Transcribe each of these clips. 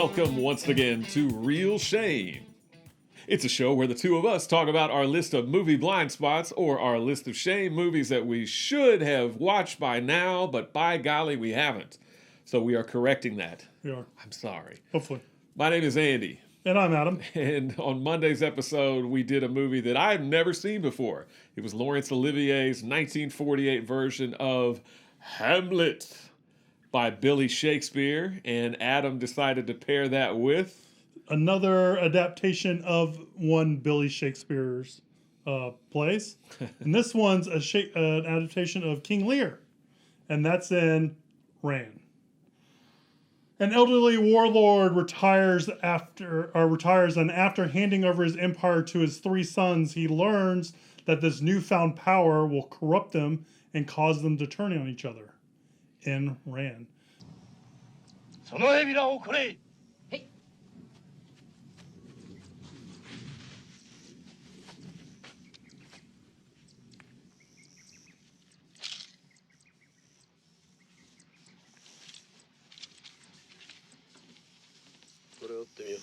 Welcome once again to Real Shame. It's a show where the two of us talk about our list of movie blind spots or our list of shame movies that we should have watched by now, but by golly, we haven't. So we are correcting that. We are. I'm sorry. Hopefully. My name is Andy. And I'm Adam. And on Monday's episode, we did a movie that I've never seen before. It was Laurence Olivier's 1948 version of Hamlet by Billy Shakespeare, and Adam decided to pair that with another adaptation of one Billy Shakespeare's plays. And this one's an adaptation of King Lear, and that's in Ran. An elderly warlord retires, and after handing over his empire to his three sons, he learns that this newfound power will corrupt them and cause them to turn on each other. In Ran. そのエビラをこれ。はい。これを折ってみよう。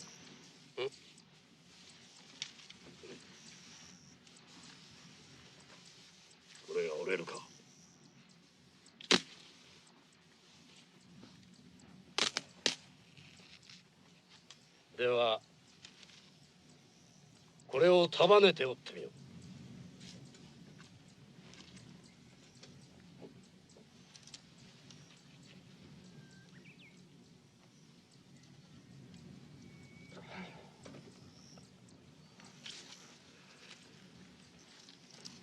これが折れるか。 ではこれを束ねて折ってみよう。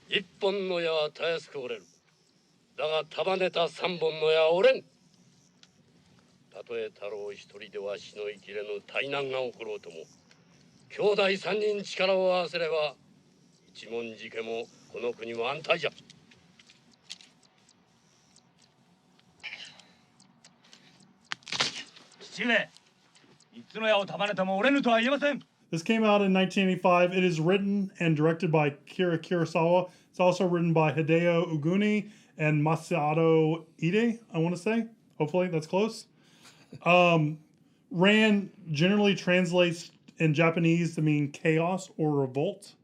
一本の矢はたやすく折れる。だが束ねた三本の矢は折れん。 たとえ太郎一人ではしのいきれぬ大難が起ころうとも兄弟三人力を合わせれば一文字家もこの国も安泰じゃ。父上、三つの矢を束ねても折れぬとは言えません。 This came out in 1985. It is written and directed by Akira Kurosawa. It's also written by Hideo Uguni and Masato Ide, I want to say. Hopefully that's close. Ran generally translates in Japanese to mean chaos or revolt.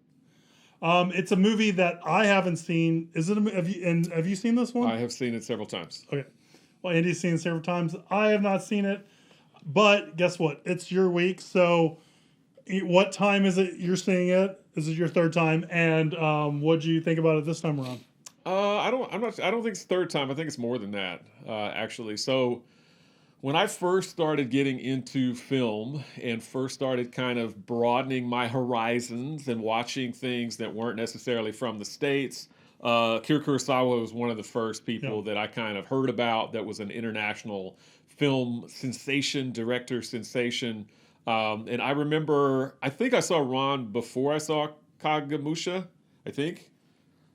It's a movie that I haven't seen. Have you seen this one? I have seen it several times. Okay. Well, Andy's seen it several times. I have not seen it. But guess what? It's your week. So what time is it you're seeing it? Is it your third time? And what do you think about it this time around? I don't think it's third time. I think it's more than that, actually. So when I first started getting into film and first started kind of broadening my horizons and watching things that weren't necessarily from the States, Akira Kurosawa was one of the first people that I kind of heard about that was an international film sensation, director sensation. And I remember, I think I saw Ron before I saw Kagemusha, I think.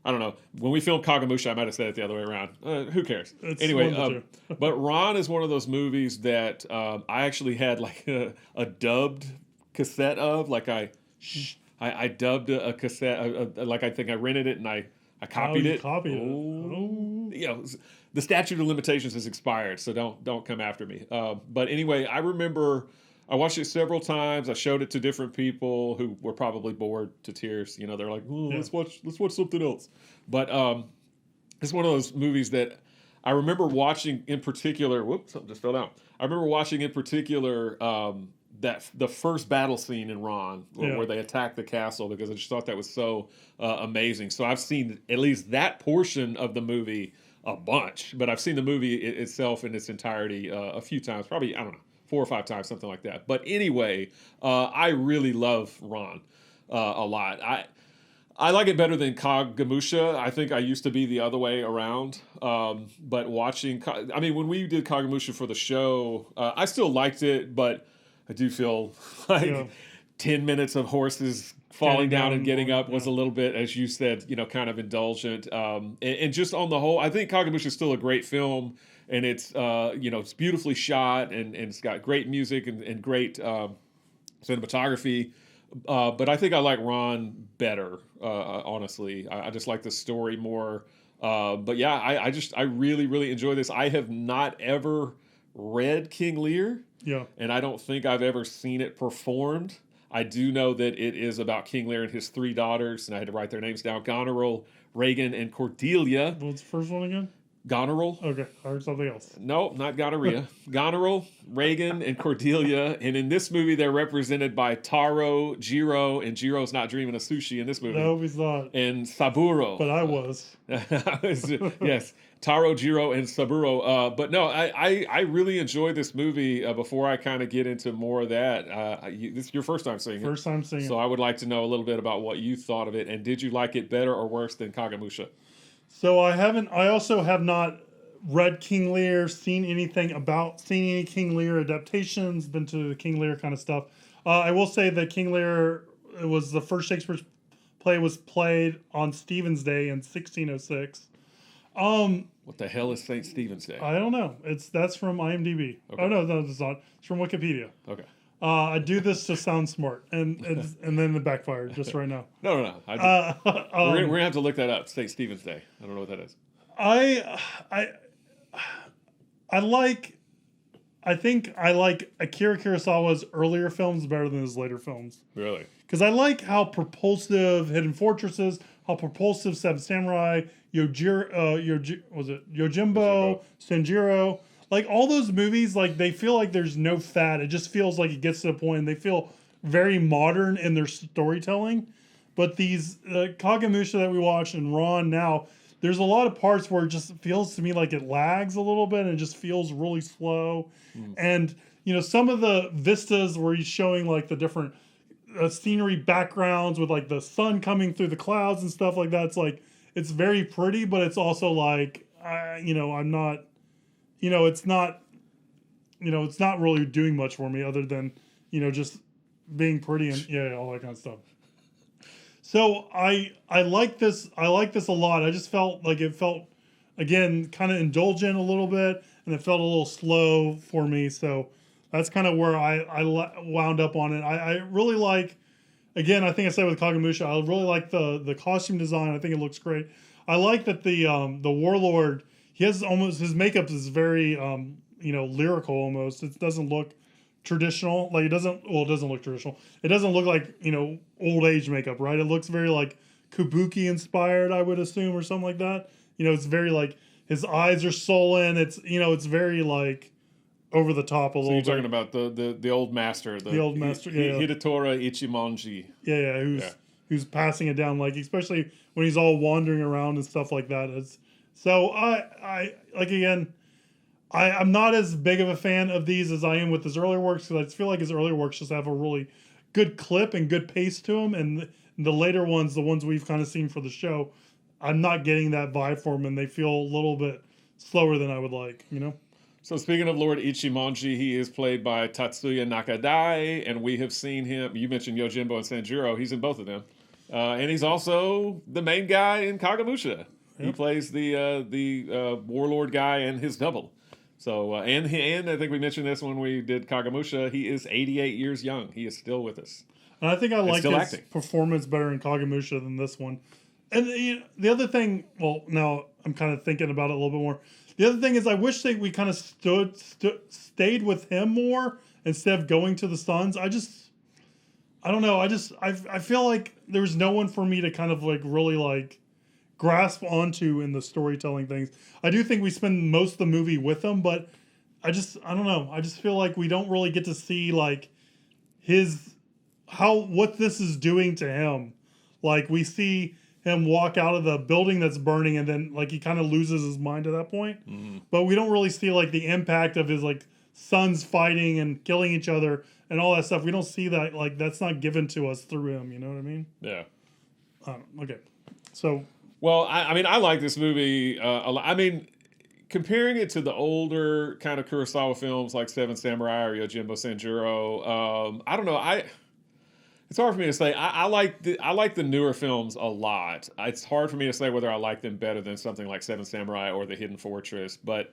I don't know. When we filmed Kagemusha, I might have said it the other way around. Who cares? Anyway, but Ron is one of those movies that I actually had like a dubbed cassette of. Like I dubbed a cassette. Like I think I rented it and I copied it. Copied it. You know, the statute of limitations has expired, so don't come after me. But anyway, I remember I watched it several times. I showed it to different people who were probably bored to tears. You know, they're like, let's watch something else. But it's one of those movies that I remember watching in particular. Whoops, something just fell down. I remember watching in particular that the first battle scene in Ron where they attack the castle, because I just thought that was so amazing. So I've seen at least that portion of the movie a bunch, but I've seen the movie itself in its entirety a few times, probably, I don't know, 4 or 5 times, something like that. But anyway, I really love Ron a lot. I like it better than Kagemusha. I think I used to be the other way around. But watching, when we did Kagemusha for the show, I still liked it, but I do feel like 10 minutes of horses falling down and getting up was a little bit, as you said, kind of indulgent. And just on the whole, I think Kagemusha is still a great film. And it's, it's beautifully shot and it's got great music and great cinematography. But I think I like Ron better, honestly. I just like the story more. But yeah, I really, really enjoy this. I have not ever read King Lear, Yeah. and I don't think I've ever seen it performed. I do know that it is about King Lear and his 3 daughters, and I had to write their names down: Goneril, Regan, and Cordelia. What's the first one again? Goneril. Okay, I heard something else. No, not gonorrhea. Goneril, Reagan, and Cordelia. And in this movie, they're represented by Taro, Jiro, and Jiro's not dreaming of sushi in this movie. No, he's not. And Saburo. But I was. Yes, Taro, Jiro, and Saburo. But no, I really enjoyed this movie. Before I kind of get into more of that, this is your first time seeing it. First time seeing So it. I would like to know a little bit about what you thought of it, and did you like it better or worse than Kagemusha? So I also have not read King Lear, seen any King Lear adaptations, been to the King Lear kind of stuff. I will say that King Lear, it was the first Shakespeare play was played on Stephen's Day in 1606. What the hell is St. Stephen's Day? I don't know. That's from IMDb. Okay. Oh no, it's not. It's from Wikipedia. Okay. I do this to sound smart, and then it backfired just right now. No. We're gonna have to look that up. St. Stephen's Day. I don't know what that is. I think I like Akira Kurosawa's earlier films better than his later films. Really? Because I like how propulsive Hidden Fortresses, how propulsive Seven Samurai, Yojimbo, Sanjiro, like all those movies, like they feel like there's no fat. It just feels like it gets to the point, and they feel very modern in their storytelling. But these Kagemusha that we watch and Ron now, there's a lot of parts where it just feels to me like it lags a little bit and it just feels really slow. And some of the vistas where he's showing like the different scenery backgrounds with like the sun coming through the clouds and stuff like that. It's like it's very pretty, but it's also like I'm not. It's not really doing much for me other than, just being pretty and all that kind of stuff. So I like this a lot. I just felt like it felt, again, kind of indulgent a little bit, and it felt a little slow for me. So that's kind of where I wound up on it. I really like, again, I think I said with Kagemusha, I really like the costume design. I think it looks great. I like that the warlord, he has almost, his makeup is very lyrical almost. It doesn't look traditional. Like it doesn't look traditional. It doesn't look like old age makeup, right? It looks very like kabuki inspired, I would assume, or something like that. It's very like his eyes are sullen. It's it's very like over the top a little bit. So you're talking about the old master, the old master, Hidetora Ichimonji. Who's passing it down, like especially when he's all wandering around and stuff like that. So I like, again, I'm not as big of a fan of these as I am with his earlier works, because I just feel like his earlier works just have a really good clip and good pace to them, and the later ones, the ones we've kind of seen for the show, I'm not getting that vibe for them, and they feel a little bit slower than I would like, So speaking of Lord Ichimonji, he is played by Tatsuya Nakadai, and we have seen him. You mentioned Yojimbo and Sanjiro. He's in both of them, and he's also the main guy in Kagemusha. Yep. He plays the warlord guy and his double. So and I think we mentioned this when we did Kagemusha. He is 88 years young. He is still with us. And I think I like his acting. performance better in Kagemusha than this one. And the other thing, well, now I'm kind of thinking about it a little bit more. The other thing is, I wish that we kind of stayed with him more instead of going to the Suns. I don't know. I feel like there was no one for me to kind of like really like grasp onto in the storytelling things. I do think we spend most of the movie with him, but I don't know. I just feel like we don't really get to see like what this is doing to him. Like we see him walk out of the building that's burning, and then like he kind of loses his mind at that point. Mm-hmm. But we don't really see like the impact of his like sons fighting and killing each other and all that stuff. We don't see that, like that's not given to us through him. You know what I mean? Yeah. Okay. So. Well, I mean, I like this movie a lot. I mean, comparing it to the older kind of Kurosawa films like Seven Samurai or Yojimbo Sanjuro, I don't know. It's hard for me to say. I like the newer films a lot. It's hard for me to say whether I like them better than something like Seven Samurai or The Hidden Fortress. But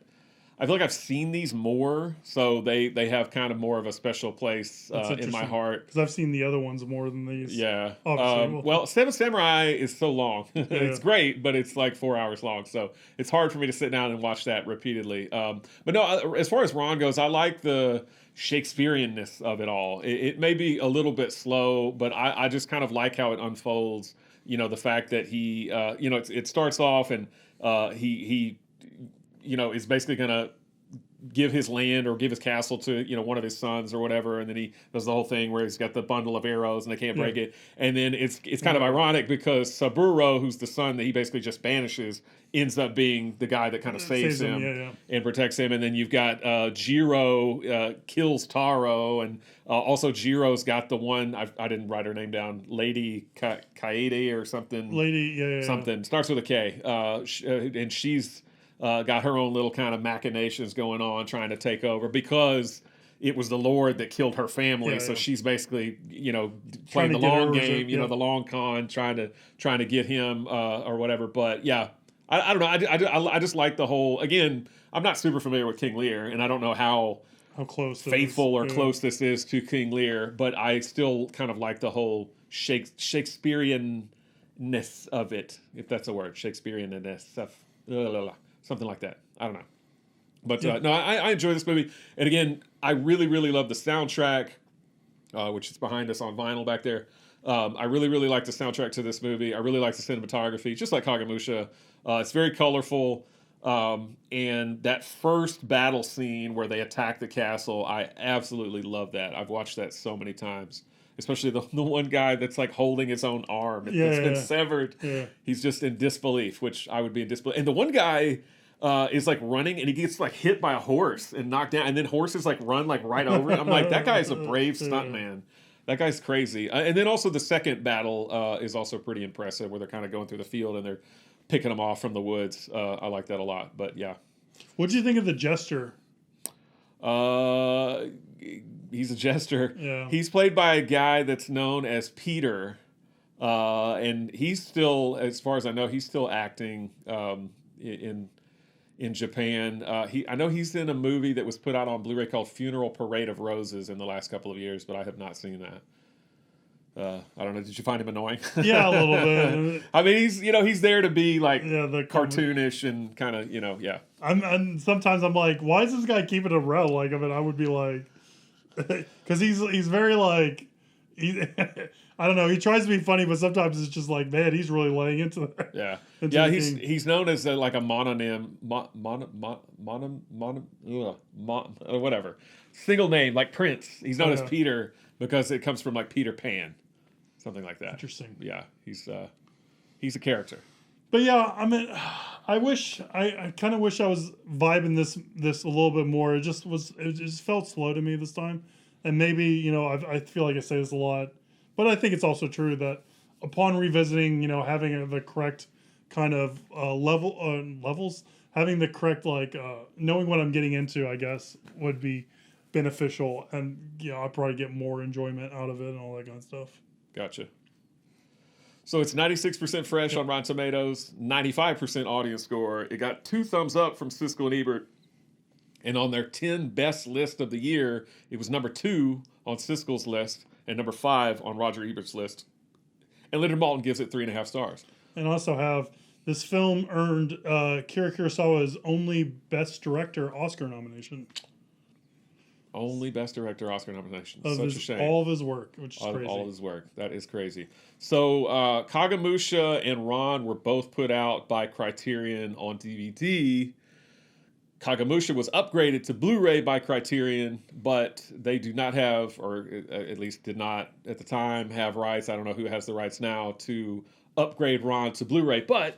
I feel like I've seen these more, so they have kind of more of a special place in my heart. Because I've seen the other ones more than these. Yeah. Obviously. Well, Seven Samurai is so long. It's Yeah. great, but it's like 4 hours long, so it's hard for me to sit down and watch that repeatedly. But no, as far as Ron goes, I like the Shakespeareanness of it all. It may be a little bit slow, but I just kind of like how it unfolds. You know, the fact that he, you know, it starts off and he you know, is basically going to give his land or give his castle to, you know, one of his sons or whatever, and then he does the whole thing where he's got the bundle of arrows and they can't break it. And then it's kind of ironic because Saburo, who's the son that he basically just banishes, ends up being the guy that kind of saves him and protects him. And then you've got Jiro kills Taro, and also Jiro's got the one I didn't write her name down, Lady Kaede or something. Something starts with a K, and she's got her own little kind of machinations going on, trying to take over because it was the Lord that killed her family. So she's basically, you know, playing the long game, you know, the long con, trying to get him or whatever. But yeah, I don't know. I just like the whole. Again, I'm not super familiar with King Lear, and I don't know how close faithful or close this is to King Lear, but I still kind of like the whole Shakespeareanness of it, if that's a word, Shakespeareanness stuff. Something like that. I don't know. But no, I enjoy this movie. And again, I really, really love the soundtrack, which is behind us on vinyl back there. I really, really like the soundtrack to this movie. I really like the cinematography, just like Kagemusha. It's very colorful. And that first battle scene where they attack the castle, I absolutely love that. I've watched that so many times. Especially the one guy that's like holding his own arm that's been severed. Yeah. He's just in disbelief, which I would be in disbelief. And the one guy is like running and he gets like hit by a horse and knocked down, and then horses like run like right over it. I'm like, that guy's a brave stuntman. That guy's crazy. And then also the second battle is also pretty impressive, where they're kind of going through the field and they're picking them off from the woods. I like that a lot. But yeah. What do you think of the jester? He's a jester. Yeah. He's played by a guy that's known as Peter, and he's still, as far as I know, he's still acting in Japan. I know he's in a movie that was put out on Blu-ray called Funeral Parade of Roses in the last couple of years, but I have not seen that. I don't know. Did you find him annoying? Yeah, a little bit. I mean, he's there to be like the cartoonish and kind of, yeah. And sometimes I'm like, why is this guy keeping a row? Like, I mean, I would be like, because he's very like, I don't know. He tries to be funny, but sometimes it's just like, man, he's really laying into that. Yeah. He's known as like a mononym, whatever, single name, like Prince. He's known as Peter because it comes from like Peter Pan, something like that. Interesting. Yeah, he's a character. But yeah, I mean, I kind of wish I was vibing this a little bit more. It just felt slow to me this time, and maybe I feel like I say this a lot, but I think it's also true that upon revisiting, having the correct kind of levels, having the correct knowing what I'm getting into, I guess would be beneficial, and I'll probably get more enjoyment out of it and all that kind of stuff. Gotcha. So it's 96% fresh on Rotten Tomatoes, 95% audience score. It got 2 thumbs up from Siskel and Ebert. And on their 10 best list of the year, it was number 2 on Siskel's list and number 5 on Roger Ebert's list. And Leonard Maltin gives it 3.5 stars. And also have this film earned Akira Kurosawa's only Best Director Oscar nomination. Only Best Director Oscar nomination. Such a shame. All of his work, which is crazy. All of his work. That is crazy. So Kagemusha and Ron were both put out by Criterion on DVD. Kagemusha was upgraded to Blu-ray by Criterion, but they do not have, or at least did not at the time, have rights. I don't know who has the rights now to upgrade Ron to Blu-ray, but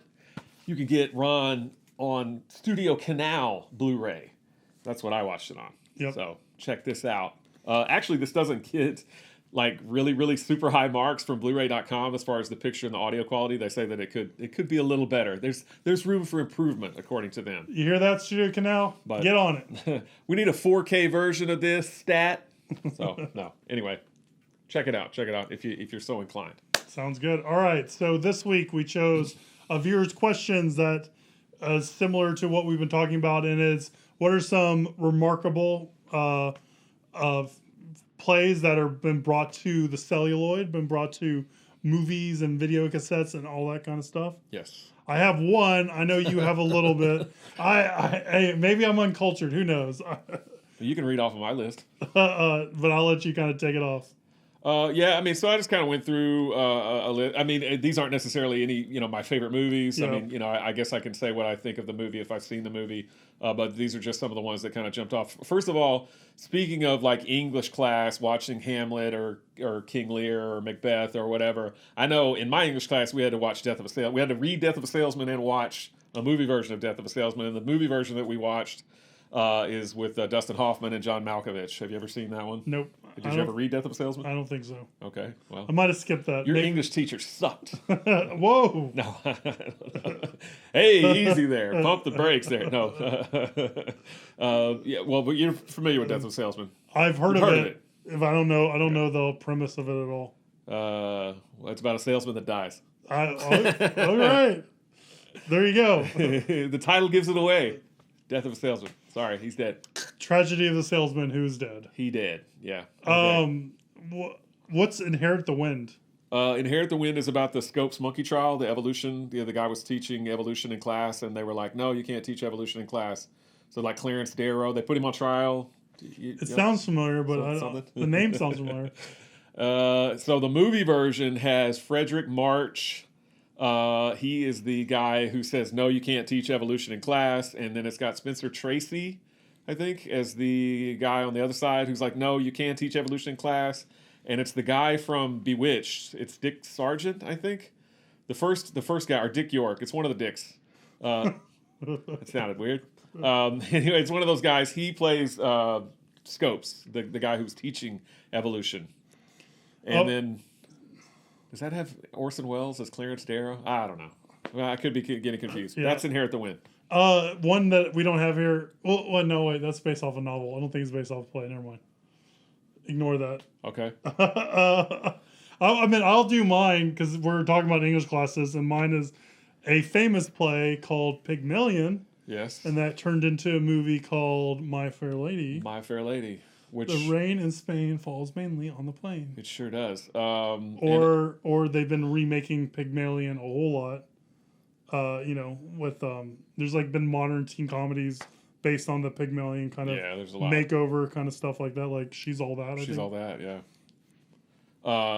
you can get Ron on Studio Canal Blu-ray. That's what I watched it on. Yep. So check this out. Actually, this doesn't get like really, really super high marks from Blu-ray.com as far as the picture and the audio quality. They say that it could be a little better. There's room for improvement, according to them. You hear that, Studio Canal? But get on it. We need a 4K version of this stat. So no. Anyway, check it out. Check it out if you're so inclined. Sounds good. All right. So this week we chose a viewer's questions that is similar to what we've been talking about, and it's What are some remarkable plays that have been brought to the celluloid, been brought to movies and video cassettes and all that kind of stuff? Yes. I have one. I know you have a little bit. Hey, maybe I'm uncultured. Who knows? You can read off of my list. But I'll let you kind of take it off. Yeah, I mean, so I just kind of went through a list. I mean, these aren't necessarily any, my favorite movies. Yeah. I mean, I guess I can say what I think of the movie if I've seen the movie. But these are just some of the ones that kind of jumped off. First of all, speaking of like English class, watching Hamlet or King Lear or Macbeth or whatever, I know in my English class we had to watch Death of a Salesman. We had to read Death of a Salesman and watch a movie version of Death of a Salesman. And the movie version that we watched is with Dustin Hoffman and John Malkovich. Have you ever seen that one? Nope. Did you ever read Death of a Salesman? I don't think so. Okay, well. I might have skipped that. Your English teacher sucked. Whoa. No. Hey, easy there. Pump the brakes there. No. Yeah, well, but you're familiar with Death of a Salesman. I've heard You've of it. If I don't know the premise of it at all. Well, it's about a salesman that dies. All right. There you go. The title gives it away. Death of a Salesman. Sorry, he's dead. Tragedy of the Salesman Who's Dead. He dead. Yeah. Okay. What's Inherit the Wind? Inherit the Wind is about the Scopes monkey trial, the evolution. The guy was teaching evolution in class, and they were like, "No, you can't teach evolution in class." So, like Clarence Darrow, they put him on trial. It sounds familiar, but the name sounds familiar. So the movie version has Frederick March. He is the guy who says, "No, you can't teach evolution in class," and then it's got Spencer Tracy, I think, as the guy on the other side who's like, "No, you can't teach evolution in class." And it's the guy from Bewitched. It's Dick Sargent, I think. The first guy, or Dick York. It's one of the Dicks. It sounded weird. Anyway, it's one of those guys. He plays Scopes, the guy who's teaching evolution. And then, does that have Orson Welles as Clarence Darrow? I don't know. Well, I could be getting confused. Yeah. That's Inherit the Wind. One that we don't have here. Well, no, wait. That's based off a novel. I don't think it's based off a play. Never mind. Ignore that. Okay. I mean, I'll do mine because we're talking about English classes, and mine is a famous play called Pygmalion. Yes. And that turned into a movie called My Fair Lady. My Fair Lady. Which the rain in Spain falls mainly on the plain. It sure does. Or they've been remaking Pygmalion a whole lot. With there's like been modern teen comedies based on the Pygmalion kind of there's a lot. Makeover kind of stuff like that. Like She's All That. She's All That. Yeah.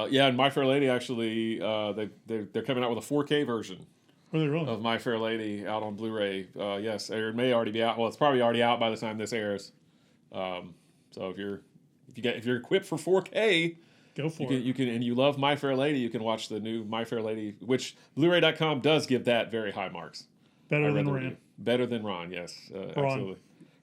Yeah, and My Fair Lady actually they're coming out with a 4K version. Are they really? Of My Fair Lady out on Blu-ray. Yes, it may already be out. Well, it's probably already out by the time this airs. So if you're equipped for 4K, go for it. You can, and you love My Fair Lady, you can watch the new My Fair Lady, which Blu-ray.com does give that very high marks. Better than Ran. Better than Ron, yes, absolutely.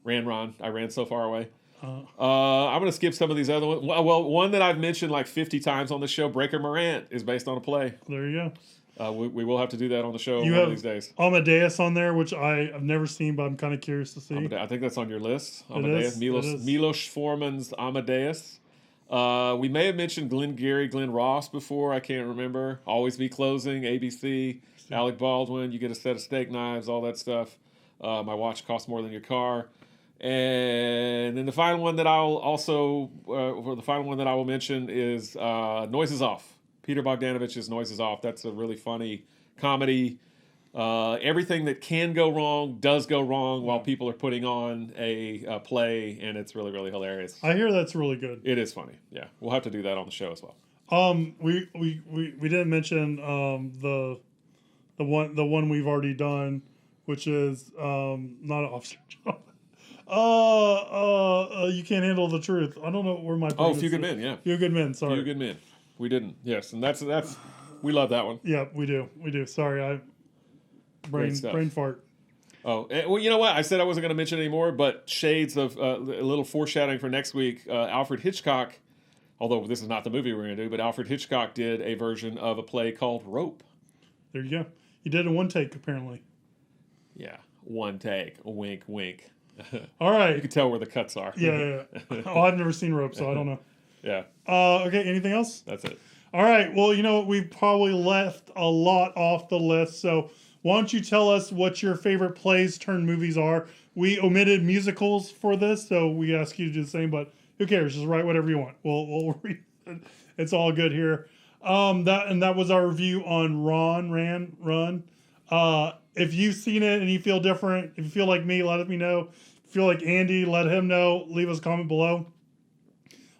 Ron. I ran so far away. Uh-huh. I'm going to skip some of these other ones. Well, one that I've mentioned like 50 times on the show, Breaker Morant, is based on a play. There you go. We will have to do that on the show one of these days. Amadeus on there, which I've never seen, but I'm kind of curious to see. I think that's on your list. Amadeus. It is. Milos Forman's Amadeus. We may have mentioned Glenn Ross before. I can't remember. Always Be Closing, ABC, Alec Baldwin. You get a set of steak knives, all that stuff. My watch costs more than your car. And then the final one that I will mention is Noises Off. Peter Bogdanovich's Noises Off. That's a really funny comedy. Everything that can go wrong does go wrong while people are putting on a play, and it's really, really hilarious. I hear that's really good. It is funny. Yeah, we'll have to do that on the show as well. We didn't mention the one we've already done, which is not an officer job. You Can't Handle the Truth. I don't know where my Few Good Men. Yeah, Few Good Men. Sorry, Few Good Men. We didn't. Yes, and that's we love that one. Yeah, we do. Sorry, brain fart. Oh, well, you know what? I said I wasn't going to mention anymore, but shades of a little foreshadowing for next week. Alfred Hitchcock, although this is not the movie we're going to do, but Alfred Hitchcock did a version of a play called Rope. There you go. He did it in one take, apparently. Yeah, one take. Wink, wink. All right. You can tell where the cuts are. Yeah. Oh, I've never seen Rope, so I don't know. Yeah. Okay, anything else? That's it. All right. Well, we've probably left a lot off the list, so Why don't you tell us what your favorite plays turned movies are? We omitted musicals for this, so we ask you to do the same, but who cares? Just write whatever you want. We'll read it. It's all good here. That was our review on Run. If you've seen it and you feel different, if you feel like me, let me know. If you feel like Andy, let him know. Leave us a comment below.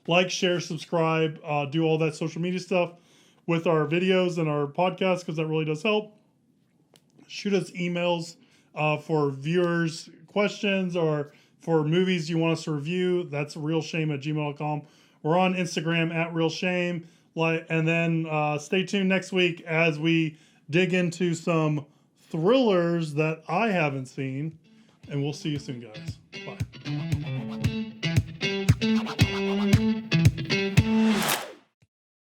Like, share, subscribe, do all that social media stuff with our videos and our podcast, because that really does help. Shoot us emails for viewers' questions or for movies you want us to review. That's realshame@gmail.com. We're on Instagram @realshame. And then stay tuned next week as we dig into some thrillers that I haven't seen. And we'll see you soon, guys. Bye.